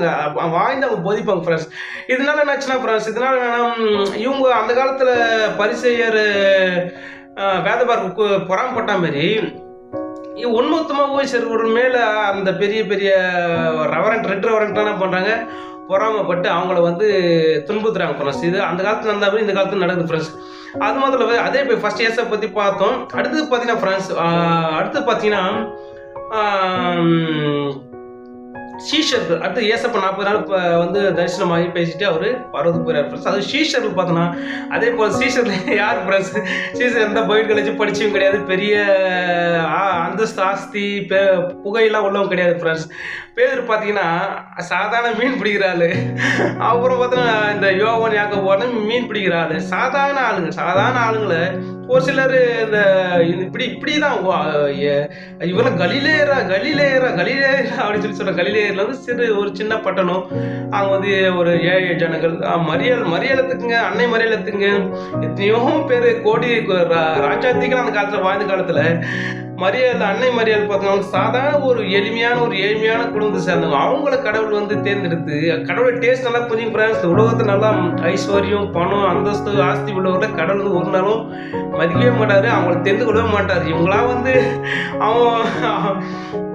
போதிப்பாங்க, வாய்ந்து அவங்க போதிப்பாங்க ஃப்ரெண்ட்ஸ். இதனால என்னாச்சுன்னா ஃப்ரெண்ட்ஸ், இதனால என்னன்னா இவங்க அந்த காலத்தில் பரிசேயர் வேதபாரருக்கு பொறாமப்பட்ட மாதிரி ஒன்மொத்தமாக போய் சரி ஒரு மேலே அந்த பெரிய பெரிய ரெட் ரெவரண்ட் என்ன பண்ணுறாங்க, பொறாமப்பட்டு அவங்கள வந்து துன்புறுத்துறாங்க ஃப்ரெண்ட்ஸ். இது அந்த காலத்தில் நடந்த மாதிரி இந்த காலத்தில் நடக்குது ஃப்ரெண்ட்ஸ். அது மாத்திரம் இல்லை, அதே இப்போ ஃபர்ஸ்ட் இயர்ஸை பற்றி பார்த்தோம். அடுத்தது பார்த்தீங்கன்னா ஃப்ரெண்ட்ஸ், அடுத்து பார்த்தீங்கன்னா சீஷர்கள் அடுத்து ஏசப்ப 40 நாள் வந்து தரிசனமாகி பேசிட்டு அவர் பரவதுக்கு போயிறார் ஃப்ரெண்ட்ஸ். அது சீஷர்கள் பார்த்தோன்னா அதே போல் சீஷர்கள் யார் ஃப்ரெண்ட்ஸ், சீஷர் எந்த பயிர் கழிச்சு படிச்சவும் கிடையாது, பெரிய அந்தஸ்து ஆஸ்தி புகையெல்லாம் உள்ளவங்க கிடையாது ஃப்ரெண்ட்ஸ். பேர் பார்த்தீங்கன்னா சாதாரண மீன் பிடிக்கிறாள். அப்புறம் பார்த்தோன்னா இந்த யோவான் யாக்கோபு மீன் பிடிக்கிறாள். சாதாரண ஆளுங்களை ஒரு சிலர் இந்த இப்படி தான் இவெல்லாம் கலிலேயரா அப்படின்னு சொல்லி சொல்ற. கலிலேயர்ல வந்து ஒரு சின்ன பட்டணம். அவங்க வந்து ஒரு 7 ஜனங்கள் மரியாளத்துக்குங்க, அன்னை மரியாளத்துங்க எத்தனையோ பேர் கோடி ராஜாத்திகள் அந்த காலத்துல வாழ்ந்த காலத்துல அன்னை மரியாதை பார்த்தவங்க சாதாரண ஒரு ஏழ்மையான குடும்பத்தை சேர்ந்தவங்க. அவங்கள கடவுள் வந்து தேர்ந்தெடுத்து கடவுளோட டேஸ்ட் நல்லா புரியும் ஃப்ரெண்ட்ஸ். உலகத்தில் நல்லா ஐஸ்வர்யம் பணம் அந்தஸ்து ஆஸ்தி உள்ளவங்கள கடவுள் வந்து ஒரு நாளும் மதிக்கவே மாட்டாரு, அவங்கள தெரிந்து கொள்ளவே மாட்டாரு. இவங்களா வந்து அவன்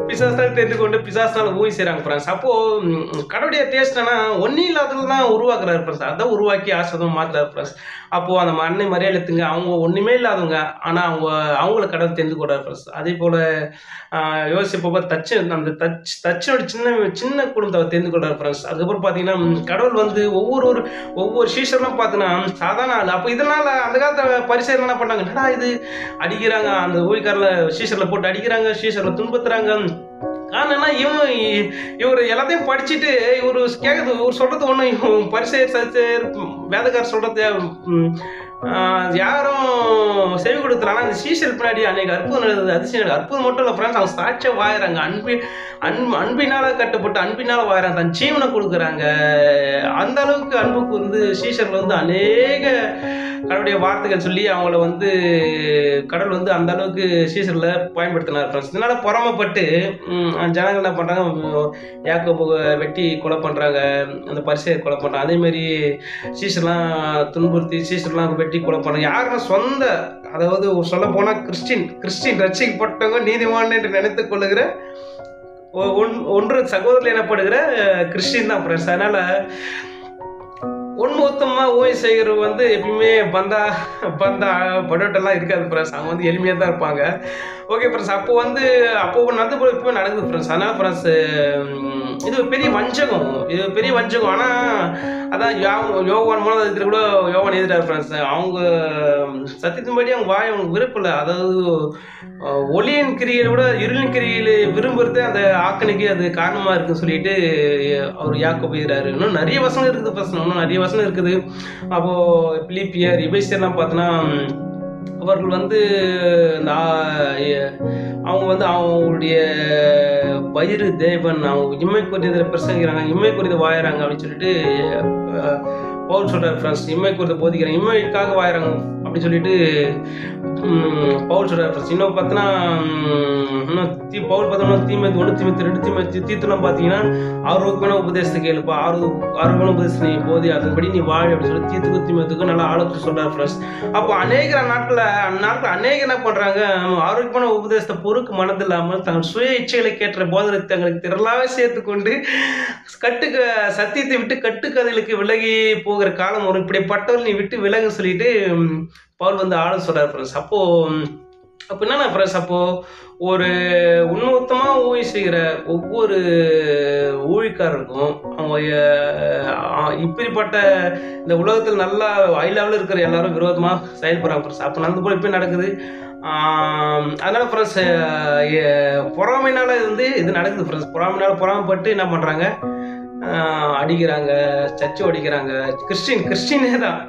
பிசாசால் தெரிந்து கொண்டு பிசாசால ஊய் செய்கிறாங்க ஃப்ரெண்ட்ஸ். அப்போது கடவுளுடைய டேஸ்ட்னா ஒன்றும் இல்லாதது தான் உருவாக்குறாரு ஃப்ரெண்ட்ஸ். அதான் உருவாக்கி ஆசிரதம் மாற்றுறாரு ஃப்ரெண்ட்ஸ். அப்போது அந்த அன்னை மரியாதைத்துங்க அவங்க ஒன்றுமே இல்லாதவங்க, ஆனால் அவங்கள கடவுள் தெரிந்து கொள்றாரு ஃப்ரெண்ட்ஸ். அதே போல் யோசிப்பப்போ தச்சனோட சின்ன குடும்பத்தை அவர் தெரிந்து கொள்றாரு ஃப்ரெண்ட்ஸ். அதுக்கப்புறம் பார்த்தீங்கன்னா கடவுள் வந்து ஒவ்வொரு சீஷர்லாம் பார்த்தீங்கன்னா சாதாரண ஆள். அப்போ இதனால் அந்த காலத்தை பரிசேயர் என்ன பண்ணாங்க, என்னடா இது அடிக்கிறாங்க, அந்த ஊழியக்காரில் சீஷரில் போட்டு அடிக்கிறாங்க, சீஷரில் துன்புறுத்துறாங்க. ஆனா இவர் எல்லாத்தையும் படிச்சுட்டு இவர் கேட்கறது, இவர் சொல்றது ஒண்ணு, பரிசேயர் வேதக்காரர் சொல்றது யாரும் செவி கொடுத்துறாங்க. அந்த சீஷர் பின்னாடி அன்னைக்கு அற்புதம் நடந்தது. அதிசயம் அற்புதம் மட்டும் இல்லை ஃப்ரெண்ட்ஸ், அவங்க சாட்சியா வாயிறாங்க. அன்பினால கட்டுப்பட்டு அன்பினால வாயிறாங்க, தன் ஜீவனை கொடுக்குறாங்க. அந்த அளவுக்கு அன்புக்கு வந்து சீஷர்கள் வந்து அநேக கடவுளுடைய வார்த்தைகள் சொல்லி அவங்கள வந்து கடவுள் வந்து அந்த அளவுக்கு சீசர்ல பயன்படுத்தினார் ஃப்ரெண்ட்ஸ். இதனால பொறாமப்பட்டு ஜனங்கள் என்ன பண்றாங்க, யாக்கோபு வெட்டி கொலை பண்றாங்க, அந்த பரிசேயர் கொலை பண்றாங்க. அதே மாதிரி சீசர்லாம் துன்புறுத்தி சீசர்லாம் வெட்டி கொலை பண்றாங்க. யாருன்னா சொந்த, அதாவது சொல்ல போனா கிறிஸ்டின் ரட்சிக்கப்பட்டவங்க நீதிமான் என்று நினைத்துக் கொள்ளுகிற ஒன்று சகோதரர்கள் எனப்படுகிற கிறிஸ்டின் தான் ஃப்ரெண்ட்ஸ். அதனால ஒன்மொத்தமாக ஓய் செய்கிறது வந்து எப்பயுமே பந்தா படோட்டெல்லாம் இருக்காது ஃப்ரெண்ட்ஸ். அவங்க வந்து எளிமையாக தான் இருப்பாங்க. ஓகே ஃப்ரெண்ட்ஸ், அப்போ நடந்து போய் இப்போ நடக்குது ஃப்ரெண்ட்ஸ். அதனால் ஃப்ரெண்ட்ஸ் இது பெரிய வஞ்சகம். ஆனால் அதான் யோவான் 3ஆவது அதிகாரத்தில் கூட யோவான் எழுதுறாரு ஃப்ரெண்ட்ஸ். அவங்க சத்தியத்தின்படி அவங்களுக்கு விருப்பம் இல்லை. அதாவது ஒளியின் கிரியை விட இருளின் கிரியில் விரும்புறது அந்த ஆக்கணிக்கு அது காரணமாக இருக்குன்னு சொல்லிட்டு அவர் யாக்கோபு எழுதுறாரு. இன்னும் நிறைய வசனம் இருக்குது ஃப்ரெண்ட்ஸ், அப்போது பிலிப்பியர் எபேசியர்லாம் பார்த்தோன்னா அவர்கள் வந்து அவங்க வந்து அவங்களுடைய பயிறு தேவன், அவங்க இம்மைக்குரியதை பிரசங்கிக்கிறாங்க, இம்மைக்குரியதை வாயிறாங்க அப்படின்னு சொல்லிட்டு பவுல் சொல்றாரு ஃப்ரெண்ட்ஸ். இம்மைக்குரியதை போதிக்கிறாங்க, இம்மைக்காக வாயிறாங்க அப்படின்னு சொல்லிட்டு பவுல் சொல்றாரு ஃப்ரெண்ட்ஸ். இன்னும் பார்த்தோன்னா பவுல் பார்த்தோம்னா தீமத்து 1 தீமத்து 2 தீமத்து தீத்துலாம் பார்த்தீங்கன்னா ஆரோக்கியமான உபதேசத்தை கேளுப்பா, ஆரோக்கியமான உபதேசத்தை நீ போதி, அதன்படி நீ வாழ அப்படின்னு சொல்லி தீத்துக்கும் நல்லா ஆலோசனை சொல்றாரு ஃப்ரெண்ட்ஸ். அப்போ அநேக நாட்கள் அநேக என்ன பண்றாங்க, ஆரோக்கியமான உபதேசத்தை பொறுக்கு மனதில்லாமல் தங்கள் சுய இச்சைகளை கேட்ட போதனை தங்களுக்கு திரளாக சேர்த்து கொண்டு சத்தியத்தை விட்டு கட்டுக்கதைகளுக்கு விலகி போகிற காலம் வரும், இப்படிப்பட்டவர்கள் நீ விட்டு விலகு சொல்லிட்டு பவுல் வந்து ஆளுன்னு சொல்றாரு ஃப்ரெண்ட்ஸ். அப்போ என்னன்னா ஃப்ரெண்ட்ஸ், அப்போ ஒரு உண்மத்தமாக ஊழி செய்கிற ஒவ்வொரு ஊழிக்காரருக்கும் அவங்க இப்படிப்பட்ட இந்த உலகத்தில் நல்லா ஹை லெவலில் இருக்கிற எல்லாரும் விரோதமாக செயல்படுறாங்க ஃப்ரெண்ட்ஸ். அப்போ நடந்து போய் இப்போ நடக்குது. அதனால ஃப்ரெண்ட்ஸ் பொறாமைனால வந்து இது நடக்குது ஃப்ரெண்ட்ஸ். பொறாமைப்பட்டு என்ன பண்ணுறாங்க, அடிக்கிறாங்க, சர்ச்சை அடிக்கிறாங்க. கிறிஸ்டினே தான்,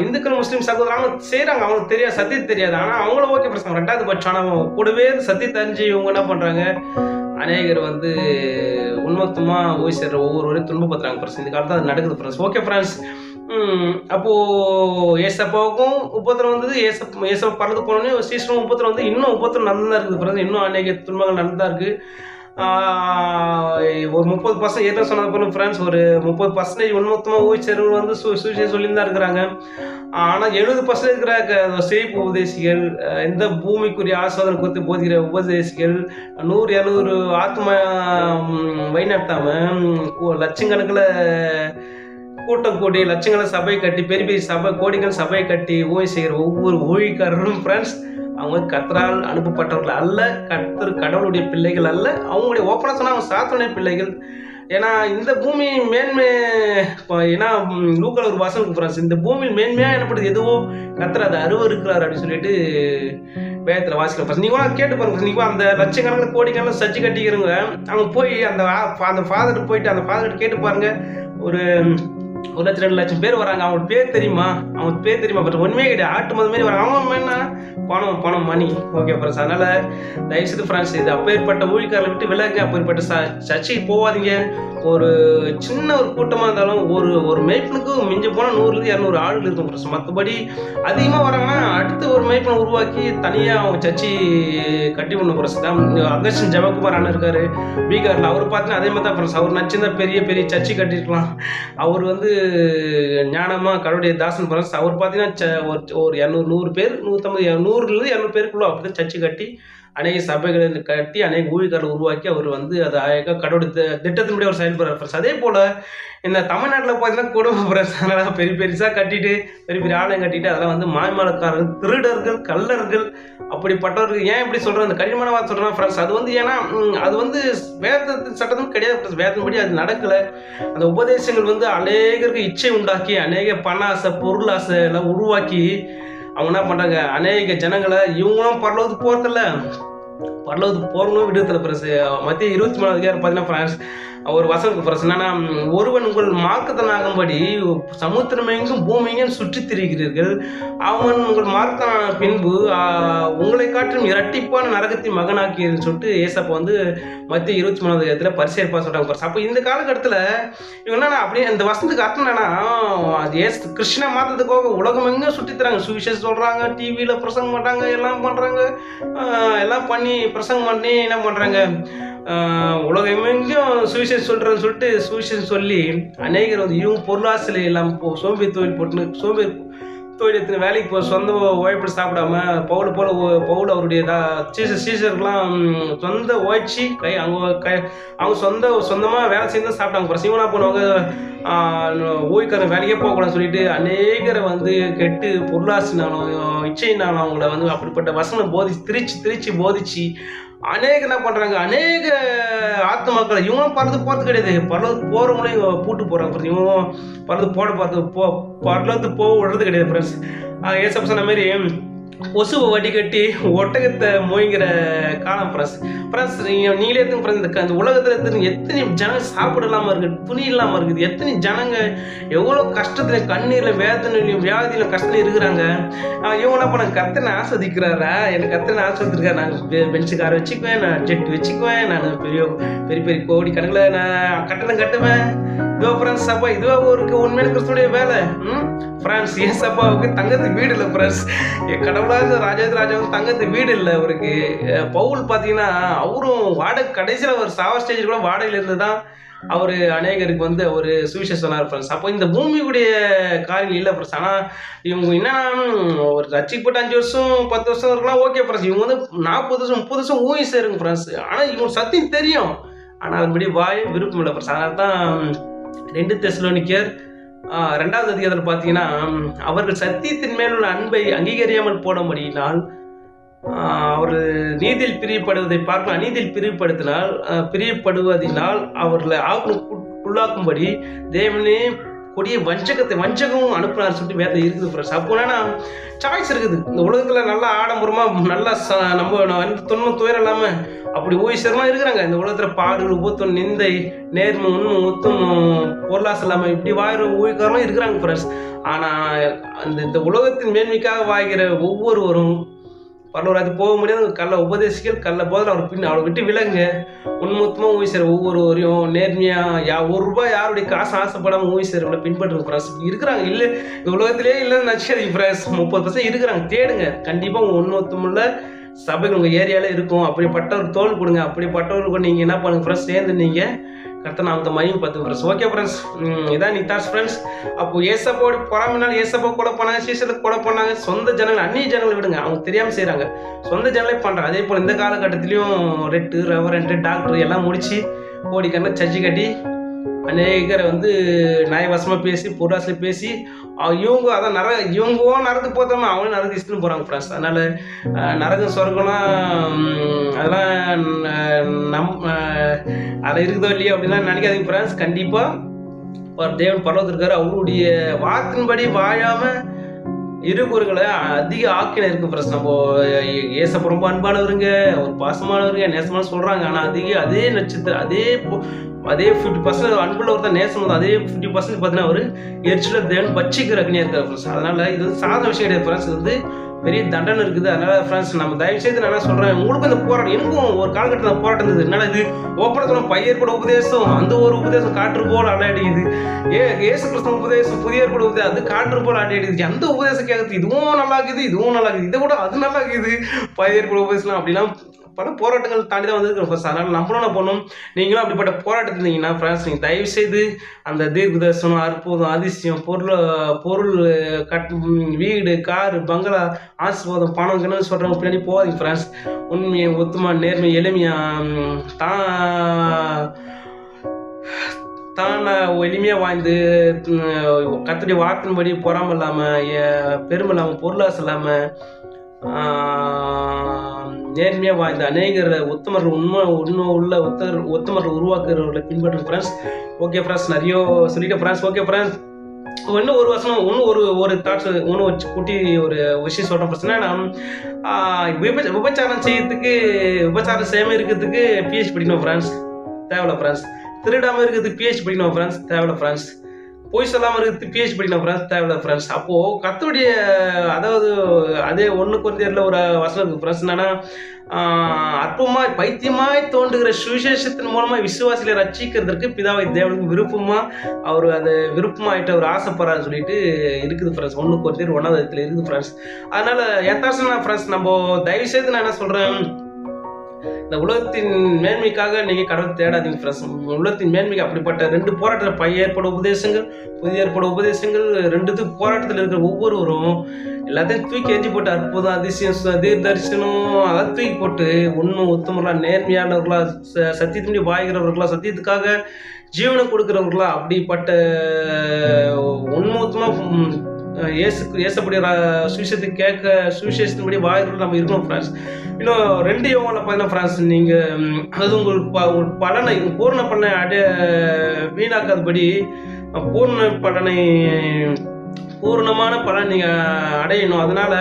இந்துக்கள் முஸ்லீம் சகோதரர் அவங்க செய்கிறாங்க, அவங்களுக்கு தெரியாது, சத்தியத்தை தெரியாது. ஆனால் அவங்கள ஓகே பிரச்சனை 2வது பட்சம். ஆனால் கூடவே சத்தியத்தை தெரிஞ்சு இவங்க என்ன பண்ணுறாங்க, அநேகர் வந்து உண்மத்தமாக ஓய் சேர்ற ஒவ்வொருவரையும் துன்பப்படுத்துறாங்க ஃப்ரெண்ட்ஸ். இந்த காலத்தில் அது நடக்குது ஃப்ரெண்ட்ஸ். ஓகே ஃப்ரெண்ட்ஸ், அப்போது ஏசப்பாவுக்கும் உபத்திரம் வந்தது. ஏசப்பா பறந்து போனோடனே சீசனும் உபத்திரம் வந்து இன்னும் உபத்திரம் நடந்து தான் இருக்குது ஃப்ரெண்ட்ஸ். இன்னும் அநேக துன்பங்கள் நடந்து தான் இருக்குது. ஒரு 30% ஏற்கனவே சொன்னது போல ஃப்ரெண்ட்ஸ், ஒரு 30% ஒன்மொத்தமாக ஊழியர்கள் வந்து சுவிசேஷம் சொல்லி தான் இருக்கிறாங்க. ஆனால் 70% இருக்கிற சேப்பு உபதேசிகள், இந்த பூமிக்குரிய ஆசோதனை குறித்து போதிக்கிற உபதேசிகள் 100-200 ஆத்மா வழிநடத்தாமல் லட்சக்கணக்கில் கூட்டம் கூட்டி லட்சங்களை சபை கட்டி பெரிய பெரிய சபை கோடிகள் சபை கட்டி ஊழியம் செய்கிற ஒவ்வொரு ஊழியக்காரரும் ஃப்ரெண்ட்ஸ், அவங்க கர்த்தரால் அனுப்பப்பட்டவர்கள் அல்ல, கடவுளுடைய பிள்ளைகள் அல்ல. அவங்களுடைய ஓப்பனாக சொன்னால் அவங்க சாத்தானுடைய பிள்ளைகள். ஏன்னா இந்த பூமி மேன்மை, ஏன்னா லூக்கால ஒரு வசனம் ஃப்ரெண்ட்ஸ், இந்த பூமியில் மேன்மையாக என்னப்படுது எதுவோ கர்த்தர் அதை அருவருக்கிறார் அப்படின்னு சொல்லிட்டு வேதத்தில் வாசிக்கிற ஃப்ரெண்ட்ஸ். நீங்கள் கேட்டு பாருங்க, நீங்கள் அந்த லட்சக்கணக்கில் கோடிக்கணக்கில் சர்ச்சை கட்டிக்கிறவங்க அவங்க போய் அந்த ஃபாதர் போயிட்டு அந்த ஃபாதர்கிட்ட கேட்டு பாருங்க, ஒரு 1,00,000 2 லட்சம் பேர் வராங்க. அவங்களுக்கு பேர் தெரியுமா? பட் ஒன்றுமே கிடையாது. ஆட்டு மது மாரி வராங்க. அவங்க என்ன பணம் மணி. ஓகே ஃப்ரெண்ட்ஸ், அதனால தயவுசெய்து ஃப்ரெண்ட்ஸ், இது அப்பேற்பட்ட ஊழியக்காரர்களை விட்டு விலகுங்க. அப்பேற்பட்ட சர்ச்சைக்கு போகாதீங்க. ஒரு சின்ன ஒரு கூட்டமாக இருந்தாலும் ஒரு மேய்ப்பனுக்கு மிஞ்சி போனால் 100-200 ஆளுகள் இருக்கும் ஃப்ரெண்ட்ஸ். மற்றபடி அதிகமாக வராங்கன்னா அடுத்து ஒரு மேய்ப்பனை உருவாக்கி தனியாக அவங்க சர்ச்சை கட்டி ஒன்று ஃப்ரெண்ட்ஸ் தான். அகஸ்டின் ஜெபக்குமார் அண்ணன் இருக்காரு பீகாரில், அவர் பார்த்தீங்கன்னா அதே மாதிரி தான் ஃப்ரெண்ட்ஸ். அவர் நச்சுன்னா பெரிய பெரிய சர்ச்சை கட்டிருக்கலாம். அவர் வந்து ஞானமாக கடவுளுடைய தாசன் ஃப்ரெண்ட்ஸ். அவர் பார்த்தீங்கன்னா ஒரு 200 பேர் 150-200 பேருக்குள்ள அப்படி தான் சர்ச்சை கட்டி அநேக சபைகளை கட்டி அநேக ஊழியர்களை உருவாக்கி அவர் வந்து அதை கடவுள் திட்டத்தின்படி அவர் செயல்படுறார் ஃப்ரெண்ட்ஸ். அதே போல் இந்த தமிழ்நாட்டில் பார்த்தீங்கன்னா குடும்ப ஃப்ரெண்ட்ஸ், அதனால் பெருசாக கட்டிட்டு பெரிய ஆலயம் கட்டிட்டு அதெல்லாம் வந்து மாய்மாலக்காரர்கள், திருடர்கள், கள்ளர்கள், அப்படிப்பட்டவர்கள். ஏன் இப்படி சொல்கிறேன், அந்த கடினமான வார்த்தை சொல்கிறேன் ஃப்ரெண்ட்ஸ், அது வந்து ஏன்னா அது வந்து வேதத்தின் சட்டத்தும் கிடையாது ஃப்ரெண்ட்ஸ். வேதத்தின்படி அது நடக்கலை. அந்த உபதேசங்கள் வந்து அநேகருக்கு இச்சை உண்டாக்கி அநேக பண ஆசை பொருள் ஆசை எல்லாம் உருவாக்கி அவங்க என்ன பண்ணுறாங்க, அநேக ஜனங்களை இவங்களும் பரலோகத்துக்கு போகிறதில்ல, பரலோகத்துக்கு போகிறவங்களும் விடுதலை ஃப்ரெண்ட்ஸ். மத்திய 23 அதிகாரம் பார்த்தீங்கன்னா ஃப்ரெண்ட்ஸ் ஒரு வசனம் ஃப்ரெண்ட்ஸ் என்னன்னா, ஒருவன் உங்கள் மார்க்கத்தனாகும்படி சமுத்திரமெங்கும் பூமியையும் சுற்றி திரிகிறீர்கள், அவன் உங்கள் மார்க்கத்தனான பின்பு உங்களை காற்றும் இரட்டிப்பான நரகத்தின் மகனாக்கின்னு சொல்லிட்டு ஏசப்பா வந்து மத்திய 23 அதிகாரத்தில் பரிசேர்ப்பா சொல்கிறாங்க ஃப்ரெண்ட்ஸ். அப்போ இந்த காலகட்டத்தில் இவங்க என்னன்னா அப்படியே இந்த வசனத்துக்கு அர்த்தம் என்னன்னா, கிறிஸ்டியனை மாற்றத்துக்காக உலகம் எங்கே சுற்றித்தராங்க, சுவிசேஷம் சொல்கிறாங்க, டிவியில் பிரசங்கம் பண்ணுறாங்க, எல்லாம் பண்ணுறாங்க, எல்லாம் பண்ணி பிரசங்கம் பண்ணி என்ன பண்ணுறாங்க, உலகம் எங்கேயும் சுவிசேஷம் சொல்கிறேன்னு சொல்லிட்டு சுவிசேஷம் சொல்லி அநேகர் வந்து இவங்க பொருளாசலை எல்லாம் சோம்பேறி தொழில் போட்டுன்னு சோம்பேறி தொழில் எடுத்துன்னு வேலைக்கு போய் சொந்த உழைப்பு சாப்பிடாம பவுல் அவருடைய சீசர்கள்லாம் சொந்த உழைச்சி அவங்க சொந்தமாக வேலை செய்து தான் சாப்பிட்டாங்க. அப்புறம் சிவனா போனவங்க ஊழியக்காரன் வேலைக்கே போகக்கூடாதுன்னு சொல்லிட்டு அநேகரை வந்து கெட்டு பொருளாசினாலும் இச்சைனாலும் அவங்கள வந்து அப்படிப்பட்ட வசனம் திரிச்சு போதிச்சு அநேக என்ன பண்ணுறாங்க, அநேக ஆத்மாக்களை இவங்களும் போகிறது கிடையாது, பரலோகத்துக்கு போகிறவங்களையும் பூட்டு போகிறாங்க. இவங்களும் பரலோகத்துக்கு போக விடுறது கிடையாது ஃப்ரெண்ட்ஸ். ஏசப்பா சொன்ன மாதிரி கொசுவை வடிகட்டி ஒட்டகத்தை மொய்ங்கிற காலம் ஃப்ரெண்ட்ஸ். நீங்களே எடுத்துங்க ஃப்ரெண்ட்ஸ், இந்த உலகத்தில் எடுத்து எத்தனை ஜனங்க சாப்பிட இல்லாமல் இருக்குது, துணி இல்லாமல் இருக்குது, எத்தனை ஜனங்க எவ்வளோ கஷ்டத்தில் கண்ணீரில் வேதனையிலையும் வியாதியிலும் கஷ்டத்தில் இருக்கிறாங்க. இவங்க என்ன பண்ண கர்த்தனை ஆஸ்வதிக்கிறாரா, எனக்கு கர்த்தனை ஆஸ்வதிக்கிறார், நான் பெஞ்சு காரை வச்சுக்குவேன், நான் ஜெட் வச்சுக்குவேன், நான் பெரிய கோடி கணக்கில் நான் கட்டணம் கட்டுவேன். இதுவா ஃப்ரெண்ட்ஸ் அப்பா, இதுவா ஒரு உண்மையான கிறிஸ்துடைய வேலை ஃப்ரெண்ட்ஸ். ஏசப்பாவுக்கு தங்கத்து வீடு இல்லை ஃப்ரெண்ட்ஸ். கடவுளாக ராஜாவும் தங்கத்து வீடு இல்லை அவருக்கு. பவுல் பார்த்தீங்கன்னா அவரும் கடைசியில் ஒரு சாவ ஸ்டேஜ் கூட வாடகையில் இருந்து தான் அவர் அநேகருக்கு வந்து அவர் சுவிசேஷம் சொன்னார் ஃப்ரெண்ட்ஸ். அப்போ இந்த பூமியுடைய காரியங்கள் இல்லை ஃப்ரெண்ட்ஸ். ஆனால் இவங்க என்னன்னா ஒரு ரட்சிக்கப்பட்ட 5 வருஷம் 10 வருஷம் இருக்கலாம், ஓகே ஃப்ரெண்ட்ஸ். இவங்க வந்து 40 வருஷம் 30 வருஷம் ஊழி சேருங்க ஃப்ரெண்ட்ஸ். ஆனால் இவங்க சத்தியம் தெரியும், ஆனால் அதுபடி விருப்பம் இல்லை ஃப்ரெண்ட்ஸ். அதனால தான் 2 தெசலோனிக்கர் 2வது அதிகாரத்தில் பார்த்தீங்கன்னா, அவர்கள் சத்தியத்தின் மேலுள்ள அன்பை அங்கீகரியாமல் போடும்படியினால் அவர்கள் நீதியில் பிரியப்படுவதை பார்க்க அநீதியில் பிரியப்படுவதினால் அவர்களை ஆக்குள்ளாக்கும்படி தேவனே கொடிய வஞ்சகம் அனுப்புனார் சொல்லிட்டு வேதம் இருக்குது ஃப்ரெண்ட்ஸ். அப்போ என்னன்னா சாய்ஸ் இருக்குது. இந்த உலகத்தில் நல்லா ஆடம்பரமாக நல்லா நம்ம தொன்மை துயரம் இல்லாமல் அப்படி ஊழியமாக இருக்கிறாங்க. இந்த உலகத்தில் பாடு உபத்தம் நிந்தை நேர்மை உண்மை உத்தம் பொருளாசை இல்லாமல் இப்படி வாயிற ஊழியக்காரமாக இருக்கிறாங்க ஃப்ரெண்ட்ஸ். ஆனால் இந்த உலகத்தின் மேன்மைக்காக வாய்கிற ஒவ்வொருவரும் பரவாயில்ல போக முடியாது. கள்ள உபதேசிகள் கள்ள போதில் அவளை விட்டு விலங்க. உண்மொத்தமாக ஊழி செய்கிற ஒவ்வொருவரையும் நேர்மையாக ₹1 யாருடைய காசு ஆசைப்படாமல் ஊழி செய்கிறவங்களை பின்பற்றுங்க ஃப்ரெண்ட்ஸ். இருக்கிறாங்க, இல்லை இந்த உலகத்திலே இல்லைன்னு நினச்சாதீங்க ஃப்ரெண்ட்ஸ். 30% இருக்கிறாங்க, தேடுங்க. கண்டிப்பாக உங்கள் உண்மொத்தமுள்ள சபைகள் உங்கள் ஏரியாவில் இருக்கும். அப்படிப்பட்டவர் தோல் கொடுங்க. அப்படிப்பட்டவர்களுக்கு நீங்கள் என்ன பண்ணுங்க ஃப்ரெண்ட்ஸ், சேர்ந்து நீங்கள் கர்த்தர் நாமத்தை மகிமை பார்த்துங்க ஃப்ரெண்ட்ஸ். ஓகே ஃப்ரெண்ட்ஸ், இதான் நீ தாட்ஸ் ஃப்ரெண்ட்ஸ். அப்போ ஏசப்போடு பொறாமைனால ஏசப்பா கொலை பண்ணாங்க, சீசனுக்கு கொலை பண்ணாங்க. சொந்த ஜனங்கள், அந்நிய ஜனங்களை விடுங்க, அவங்க தெரியாமல் செய்கிறாங்க, சொந்த ஜனங்களே பண்ணுறாங்க. அதே போல் இந்த காலகட்டத்திலையும் ரெட்டு ரெவரண்ட்டு டாக்டர் எல்லாம் முடித்து கோடிக்கண்ண சர்ச்சை கட்டி அநேகரை வந்து நியாயவசமாக பேசி பொருளாசில் பேசி இவங்க அதான் இவங்களும் நரக்கு போதாம அவங்களும் நரக்கு இஷ்டம்னு போகிறாங்க ஃப்ரெண்ட்ஸ். அதனால் நரகம் சொர்க்கம்லாம் அதெல்லாம் அதில் இருக்குதோ இல்லையோ அப்படின்லாம் நினைக்காதீங்க ஃப்ரெண்ட்ஸ். கண்டிப்பாக தேவன் பரவத்திருக்காரு. அவருடைய வார்த்தையின்படி வாழாமல் இருவர்களை அதிக ஆக்கின இருக்கு ஃப்ரெண்ட்ஸ். நம்ம ஏசப்ப ரொம்ப அன்பானவருங்க, ஒரு பாசமானவருங்க, நேசமான சொல்கிறாங்க. ஆனால் அதே நட்சத்திரம் அதே 50% அன்புள்ள ஒருத்தர் நேசம் வந்து அதே 50% பார்த்தீங்கன்னா ஒரு எரிச்சல தேவன் பட்சிக்கிற அக்னியாக இருக்கார் ஃப்ரெண்ட்ஸ். அதனால் இது வந்து சாதாரண விஷயம் கிடையாது ஃப்ரெண்ட்ஸ். இது வந்து பெரிய தண்டனை இருக்குது. அதனால் ஃப்ரெண்ட்ஸ் நம்ம தயவு செய்து நான் என்ன சொல்கிறேன், உங்களுக்கும் இந்த போராட்டம், எனக்கும் ஒரு காலகட்டத்தில் போராட்டம் இருந்தது. என்னால் இது ஓப்பனத்தில் பையற்பட உபதேசம், அந்த ஒரு உபதேசம் காற்று போல் அலையடிக்குது. ஏசு கிறிஸ்தவ உபதேசம் புதிய ஏற்பட உபதேசம் அது காற்று போல் அலையடிக்குது. அந்த உபதேசம் கேட்குறது இதுவும் நல்லா இருக்குது, இதுவும் நல்லா இருக்குது, இதை கூட அது நல்லா இருக்குது, பையற்பட உபதேசம் அப்படிலாம் பல போராட்டங்கள் தாண்டி தான் வந்துருக்கோம் ஃபர்ஸ்ட். அதனால் நம்மளும் என்ன பண்ணணும், நீங்களும் அப்படிப்பட்ட போராட்டம் இருந்தீங்கன்னா ஃப்ரெண்ட்ஸ், நீங்கள் தயவு செய்து அந்த தீர்க்க தரிசனம், அற்புதம், அதிசயம், பொருள் வீடு, காரு, பங்களா, ஆசீர்வாதம், பணம் கிணறு சொல்கிறவங்க பின்னாடி போகாதீங்க ஃப்ரெண்ட்ஸ். உண்மையை, ஒத்துமா, நேர்மை, எளிமையாக தான் எளிமையாக வாழ்ந்து கர்த்தருடைய வார்த்தையின்படி பொறாமை இல்லாமல், பெருமை இல்லாமல், பொருளாசை இல்லாமல் நேர்மையாக வாழ்ந்த அநேகர் உத்தமர்கள், உண்மை உள்ள உத்தமர்கள் உருவாக்குறவர்களை பின்பற்றும் ஃப்ரெண்ட்ஸ். ஓகே ஃப்ரெண்ட்ஸ், நிறைய சொல்லிட்டேன் ஃப்ரெண்ட்ஸ். ஓகே ஃப்ரெண்ட்ஸ், இன்னும் ஒரு வருஷம் ஒரு தாட்ஸ் வச்சு கூட்டி ஒரு விஷயம் சொல்கிறேன் ஃப்ரெண்ட்ஸ். நான் விபச்சாரம் செய்யறதுக்கு, விபச்சாரம் செய்யாமல் இருக்கிறதுக்கு பிஹெச் படிக்கணும் ஃப்ரெண்ட்ஸ், தேவையில்ல ஃப்ரெண்ட்ஸ். திருடாமல் இருக்கிறதுக்கு பிஹெச் படிக்கணும் ஃப்ரெண்ட்ஸ், தேவையில்ல ஃப்ரெண்ட்ஸ். பொய் சொல்லாமல் இருக்கிறது பிஹெச் படிக்கணும் ஃப்ரெண்ட்ஸ், தேவையில்ல ஃப்ரெண்ட்ஸ். அப்போது கர்த்தருடைய அதாவது அதே 1 கொரிந்தியரில் ஒரு வசனம் இருக்குது ஃப்ரெண்ட்ஸ். என்னன்னா, அற்பமாய் பைத்தியமாய் தோன்றுகிற சுவிசேஷத்தின் மூலமாக விசுவாசிகளை ரட்சிக்கிறதுக்கு பிதாவை தேவனுக்கு அவர் அது விருப்பமாயிட்டு அவர் ஆசைப்படுறான்னு சொல்லிட்டு இருக்குது ஃப்ரெண்ட்ஸ். 1 கொரிந்தியர் 1ஆவது இருக்குது ஃப்ரெண்ட்ஸ். அதனால் எத்தாசனா ஃப்ரெண்ட்ஸ், நம்ம தயவு செய்து நான் என்ன சொல்கிறேன், இந்த உலகத்தின் மேன்மைக்காக நீங்கள் கடவுள் தேடாதீங்க ஃப்ரெண்ட்ஸ். உலகத்தின் மேன்மைக்கு அப்படிப்பட்ட 2 போராட்டத்தில் பழைய ஏற்பட உபதேசங்கள், புதிய ஏற்பட உபதேசங்கள், 2 போராட்டத்தில் இருக்கிற ஒவ்வொருவரும் எல்லாத்தையும் தூக்கி எரிஞ்சு போட்டு அற்புதம், அதிசயம், தரிசனம் அதெல்லாம் தூக்கி போட்டு உண்மை உத்தமர்களா, நேர்மையானவர்களா, சத்தியத்தினுடைய வாய்கிறவர்களா, சத்தியத்துக்காக ஜீவனை கொடுக்குறவர்களா, அப்படிப்பட்ட உண்மத்தமாக ஏசப்படிய சுவிசேஷத்தை கேட்க சுவிசேஷத்தின்படி வாய்கள் நம்ம இருக்கணும் ஃப்ரெண்ட்ஸ். இன்னும் 2 யோவானில் பார்த்தீங்கன்னா ஃப்ரெண்ட்ஸ், நீங்கள் அதாவது உங்கள் பலனை பூர்ண பண்ண வீணாக்காதபடி பூர்ணமான பலன் நீங்கள் அடையணும். அதனால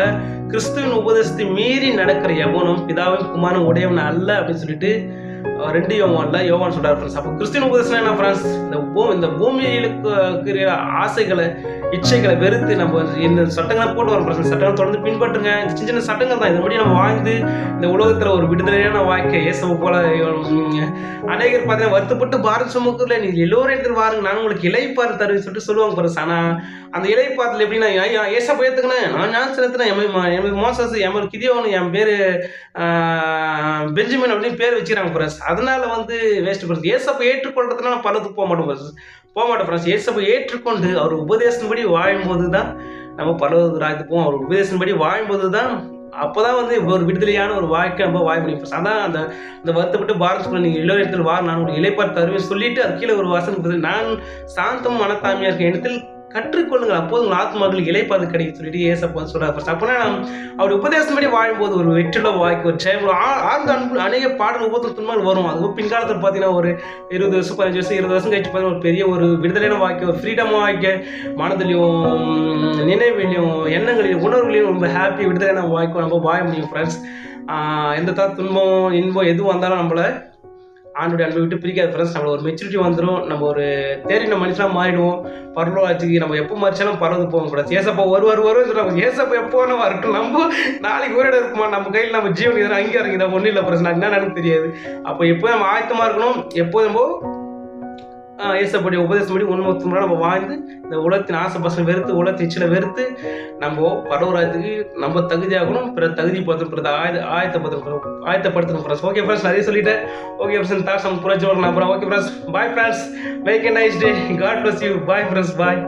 கிறிஸ்துவின் உபதேசத்தை மீறி நடக்கிற எவனும் பிதாவின் குமாரன் உடையவன் அல்ல அப்படின்னு சொல்லிட்டு 2 யோவான் சொல்றாரு ஃப்ரெண்ட்ஸ். அப்போ கிறிஸ்டியன் உபதேசம் என்ன ஃப்ரெண்ட்ஸ், இந்த பூமியில் இருக்கிற ஆசைகளை, இச்சைகளை வெறுத்து நம்ம இந்த சட்டங்களை போட்டு வரோம் ஃப்ரெண்ட்ஸ். சட்டங்களை தொடர்ந்து பின்பற்றுங்க. சின்ன சின்ன சட்டங்கள் தான், இதன்படி நம்ம வாழ்ந்து இந்த உலகத்தில் ஒரு விடுதலையான வாழ்க்கை இயேசுவை போல அநேகர் பார்த்தீங்கன்னா வருத்தப்பட்டு பாரம் சுமக்குறதுல நீங்கள் எல்லோரும் இடத்துல வாருங்க, நான் உங்களுக்கு இலைப்பாறு தருவேன்னு சொல்லிட்டு சொல்லுவாங்க ஃப்ரெண்ட்ஸ். ஆனால் அந்த இலைப்பாறுதல் எப்படின்னா, ஏசப்பா ஏற்றுக்கினேன், நான் செலுத்தினேன், என் மோசஸ், என் கிதியோன்னு, என் பேர் பெஞ்சமின் அப்படின்னு பேர் வச்சுக்கிறாங்க ஃப்ரெண்ட்ஸ். அதனால வந்து வேஸ்ட் ஃப்ரெண்ட்ஸ். ஏசப்பை ஏற்றுக்கொள்றதுனால நான் பலத்துக்கு போக மாட்டோம் ஃப்ரெண்ட்ஸ். ஏசப்பை ஏற்றுக்கொண்டு அவர் உபதேசத்தின்படி வாழும்போது தான் நம்ம பலவது ராஜ்யத்துக்கு போவோம். அவர் உபதேசத்தின்படி வாழும்போது தான் அப்போதான் வந்து ஒரு விடுதலையான ஒரு வாழ்க்கை நம்ம வாழ முடியும் ஃப்ரெண்ட்ஸ். அதான் அந்த வருத்தப்பட்டு பாரத் நீங்கள் எல்லோரும் இடத்துல நான் உங்களுக்கு இலைப்பாறு தருவேன் சொல்லிட்டு அது கீழே ஒரு வசனம், நான் சாந்தம் மனத்தாமையாக இருக்க இடத்தில் கற்றுக்கொள்ளுங்கள், அப்போது உங்கள் ஆத்மாக்களுக்கு இலைப்பாது கிடைக்கும் சொல்லிட்டு ஏசப்பா சொல்றாரு ஃபர்ஸ்ட். அப்போனா அப்படி உபதேசப்படி வாழும்போது ஒரு வெற்றில வாழ்க்கை, ஒரு செயல், ஆழ்ந்த அன்பு, அநேக பாடல் உபத்திரத்துமால் வரும். அது பின்காலத்தில் பார்த்தீங்கன்னா ஒரு 20 வருஷம் 15 வருஷம் 20 வருஷம் கழிச்சு பார்த்தீங்கன்னா ஒரு பெரிய ஒரு விடுதலையான வாழ்க்கை, ஒரு ஃப்ரீடமாக வாழ்க்கை, மனதிலையும் நினைவிலையும் எண்ணங்களையும் உணர்வுகளையும் ரொம்ப ஹாப்பி விடுதலையான வாழ்க்கை நம்ம வாழ முடியும் ஃப்ரெண்ட்ஸ். எந்த துன்பம் இன்பம் எதுவும் வந்தாலும் நம்மளை ஆண்டோடைய அன்பை விட்டு பிரிக்காது ஃப்ரெண்ட்ஸ். நம்மள ஒரு மெச்சூரிட்டி வந்துடும், நம்ம ஒரு தேறின மனுஷனாக மாறிடுவோம். பரவாயில்ல, நம்ம எப்போ மறிச்சாலும் பறந்து போக கூடாது. ஏசப்பா வருவார் சொல்லுவாங்க. ஏசப்பா எப்போ வேணா வரட்டும், நம்ம நாளைக்கு ஒரு இடம் இருக்குமா, நம்ம கையில் நம்ம ஜீவன் எதாவது அங்கே இறங்கிதான் ஒன்றும் இல்லை ஃப்ரெண்ட்ஸ். நான் என்ன தெரியாது. அப்போ எப்போ நம்ம ஆயத்தமாக இருக்கணும், எப்போ நம்ம ஏசப்படி உபதேசம் படி உண்மை நம்ம வாழ்ந்து இந்த உலகத்தின் ஆசை பசங்க வெறுத்து உலகத்தின் இச்சில வெறுத்து நம்ம பரவராஜத்துக்கு நம்ம தகுதியாகணும், பிற தகுதி படுத்தணும், ஆயத்தப்படுத்தணும் ஃப்ரெண்ட்ஸ். ஓகே ஃப்ரெண்ட்ஸ், நிறைய சொல்லிட்டேன். ஓகே ஃப்ரெண்ட்ஸ், தாசம் புரட்சி நம்புறேன். Okay friends, bye friends, make a nice day, God bless you, bye friends, bye.